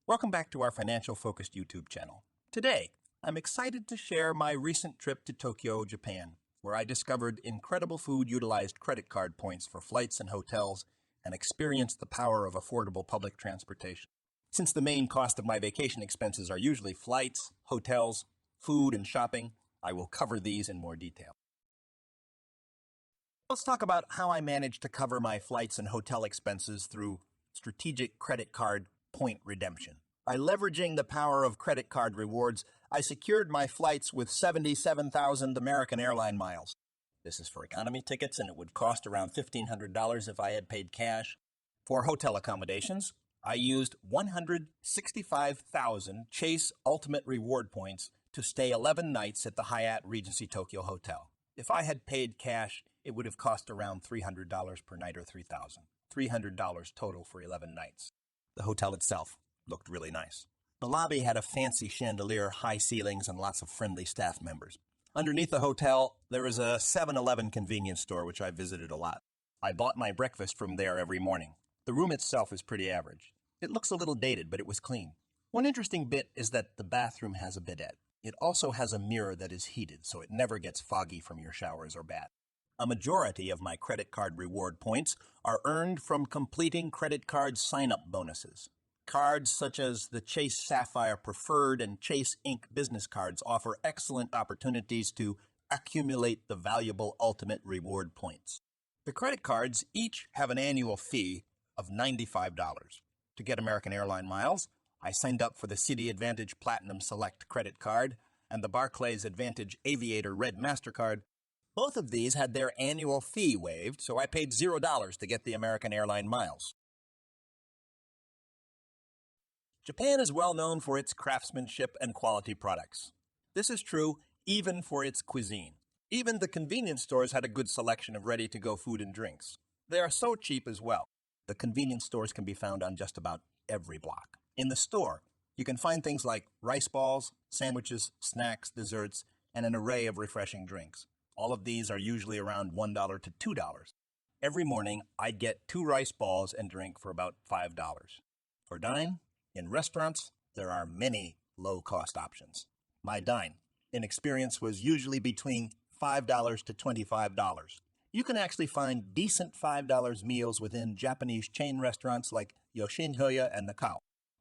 Welcome back to our Financial Focused YouTube channel. Today, I'm excited to share my recent trip to Tokyo, Japan, where I discovered incredible food-utilized credit card points for flights and hotels and experienced the power of affordable public transportation. Since the main cost of my vacation expenses are usually flights, hotels, food, and shopping, I will cover these in more detail. Let's talk about how I managed to cover my flights and hotel expenses through strategic credit card point redemption. By leveraging the power of credit card rewards, I secured my flights with 77,000 American airline miles. This is for economy tickets, and it would cost around $1,500 if I had paid cash. For hotel accommodations, I used 165,000 Chase Ultimate Reward points to stay 11 nights at the Hyatt Regency Tokyo Hotel. If I had paid cash, it would have cost around $300 per night or $3,000. $300 total for 11 nights. The hotel itself looked really nice. The lobby had a fancy chandelier, high ceilings, and lots of friendly staff members. Underneath the hotel, there is a 7-Eleven convenience store, which I visited a lot. I bought my breakfast from there every morning. The room itself is pretty average. It looks a little dated, but it was clean. One interesting bit is that the bathroom has a bidet. It also has a mirror that is heated, so it never gets foggy from your showers or bath. A majority of my credit card reward points are earned from completing credit card sign-up bonuses. Cards such as the Chase Sapphire Preferred and Chase Ink business cards offer excellent opportunities to accumulate the valuable ultimate reward points. The credit cards each have an annual fee of $95. To get American Airline miles, I signed up for the Citi Advantage Platinum Select credit card and the Barclays Advantage Aviator Red MasterCard. Both of these had their annual fee waived, so I paid $0 to get the American Airline miles. Japan is well known for its craftsmanship and quality products. This is true even for its cuisine. Even the convenience stores had a good selection of ready-to-go food and drinks. They are so cheap as well. The convenience stores can be found on just about every block. In the store, you can find things like rice balls, sandwiches, snacks, desserts, and an array of refreshing drinks. All of these are usually around $1 to $2. Every morning, I'd get 2 rice balls and drink for about $5. For dine, in restaurants, there are many low-cost options. My dine, in experience, was usually between $5 to $25. You can actually find decent $5 meals within Japanese chain restaurants like Yoshinhoya and Nakao.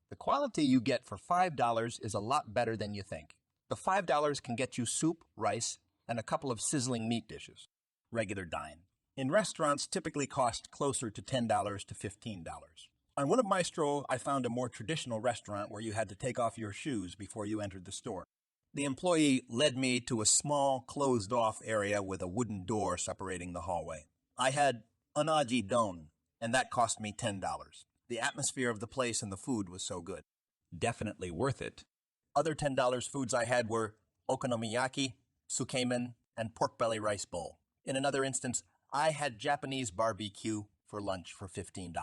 The quality you get for $5 is a lot better than you think. The $5 can get you soup, rice, and a couple of sizzling meat dishes. Regular dine. In restaurants, typically cost closer to $10 to $15. On one of my strolls, I found a more traditional restaurant where you had to take off your shoes before you entered the store. The employee led me to a small, closed-off area with a wooden door separating the hallway. I had unaji don, and that cost me $10. The atmosphere of the place and the food was so good. Definitely worth it. Other $10 foods I had were okonomiyaki, tsukemen, and pork belly rice bowl. In another instance, I had Japanese barbecue for lunch for $15.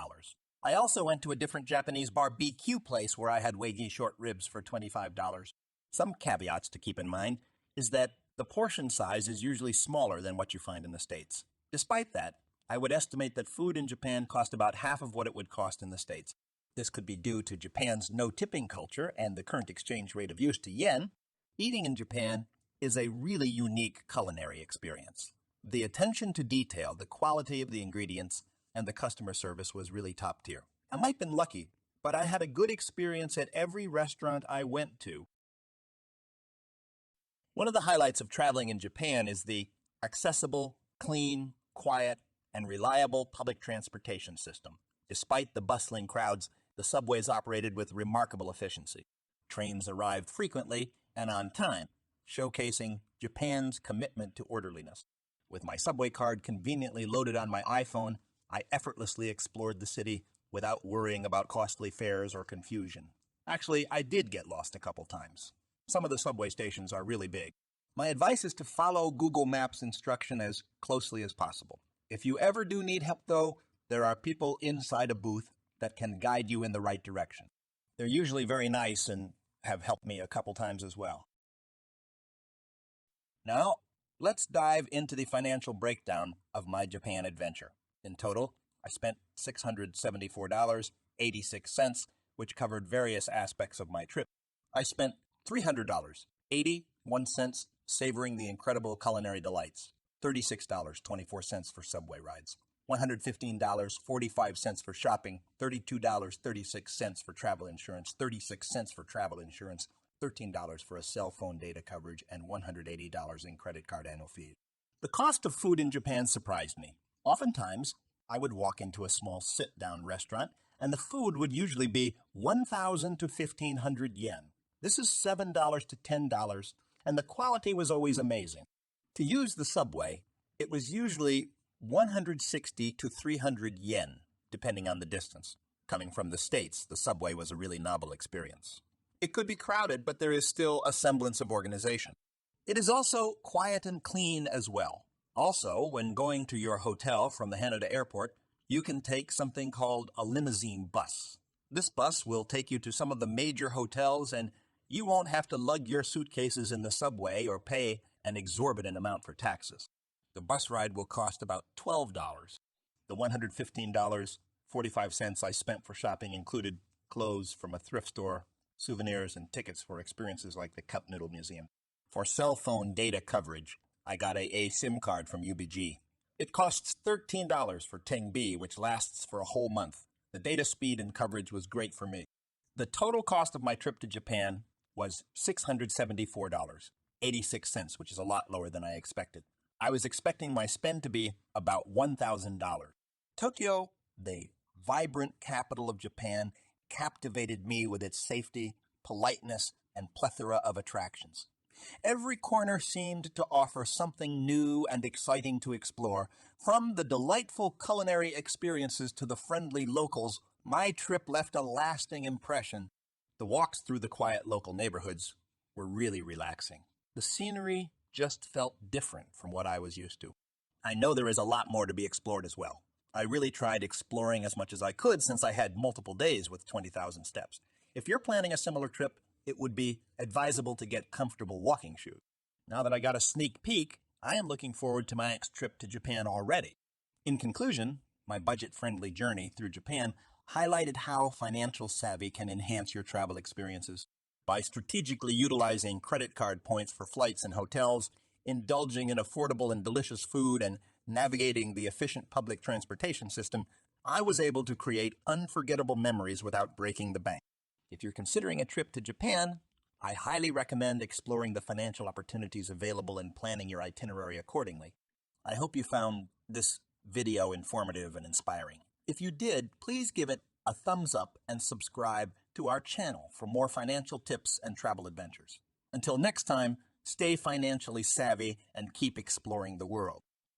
I also went to a different Japanese barbecue place where I had Wagyu short ribs for $25. Some caveats to keep in mind is that the portion size is usually smaller than what you find in the States. Despite that, I would estimate that food in Japan cost about half of what it would cost in the States. This could be due to Japan's no-tipping culture and the current exchange rate of use to yen. Eating in Japan is a really unique culinary experience. The attention to detail, the quality of the ingredients, and the customer service was really top tier. I might have been lucky, but I had a good experience at every restaurant I went to. One of the highlights of traveling in Japan is the accessible, clean, quiet, and reliable public transportation system. Despite the bustling crowds, the subways operated with remarkable efficiency. Trains arrived frequently and on time, showcasing Japan's commitment to orderliness. With my subway card conveniently loaded on my iPhone, I effortlessly explored the city without worrying about costly fares or confusion. Actually, I did get lost a couple times. Some of the subway stations are really big. My advice is to follow Google Maps instruction as closely as possible. If you ever do need help, though, there are people inside a booth that can guide you in the right direction. They're usually very nice and have helped me a couple times as well. Now, let's dive into the financial breakdown of my Japan adventure. In total, I spent $674.86, which covered various aspects of my trip. I spent $300, 81 cents savoring the incredible culinary delights, $36.24 for subway rides, $115.45 for shopping, $32.36 for travel insurance, 36 cents for travel insurance, $13 for a cell phone data coverage, and $180 in credit card annual fees. The cost of food in Japan surprised me. Oftentimes, I would walk into a small sit-down restaurant, and the food would usually be 1,000 to 1,500 yen. This is $7 to $10, and the quality was always amazing. To use the subway, it was usually 160 to 300 yen, depending on the distance. Coming from the States, the subway was a really novel experience. It could be crowded, but there is still a semblance of organization. It is also quiet and clean as well. Also, when going to your hotel from the Haneda airport, you can take something called a limousine bus. This bus will take you to some of the major hotels, and you won't have to lug your suitcases in the subway or pay an exorbitant amount for taxes. The bus ride will cost about $12. The $115.45 I spent for shopping included clothes from a thrift store, souvenirs, and tickets for experiences like the Cup Noodle Museum. For cell phone data coverage, I got a SIM card from UBG. It costs $13 for Teng-B, which lasts for a whole month. The data speed and coverage was great for me. The total cost of my trip to Japan was $674, 86 cents, which is a lot lower than I expected. I was expecting my spend to be about $1,000. Tokyo, the vibrant capital of Japan, captivated me with its safety, politeness, and plethora of attractions. Every corner seemed to offer something new and exciting to explore. From the delightful culinary experiences to the friendly locals, my trip left a lasting impression. The walks through the quiet local neighborhoods were really relaxing. The scenery just felt different from what I was used to. I know there is a lot more to be explored as well. I really tried exploring as much as I could since I had multiple days with 20,000 steps. If you're planning a similar trip, it would be advisable to get comfortable walking shoes. Now that I got a sneak peek, I am looking forward to my next trip to Japan already. In conclusion, my budget-friendly journey through Japan highlighted how financial savvy can enhance your travel experiences. By strategically utilizing credit card points for flights and hotels, indulging in affordable and delicious food, and navigating the efficient public transportation system, I was able to create unforgettable memories without breaking the bank. If you're considering a trip to Japan, I highly recommend exploring the financial opportunities available and planning your itinerary accordingly. I hope you found this video informative and inspiring. If you did, please give it a thumbs up and subscribe to our channel for more financial tips and travel adventures. Until next time, stay financially savvy and keep exploring the world.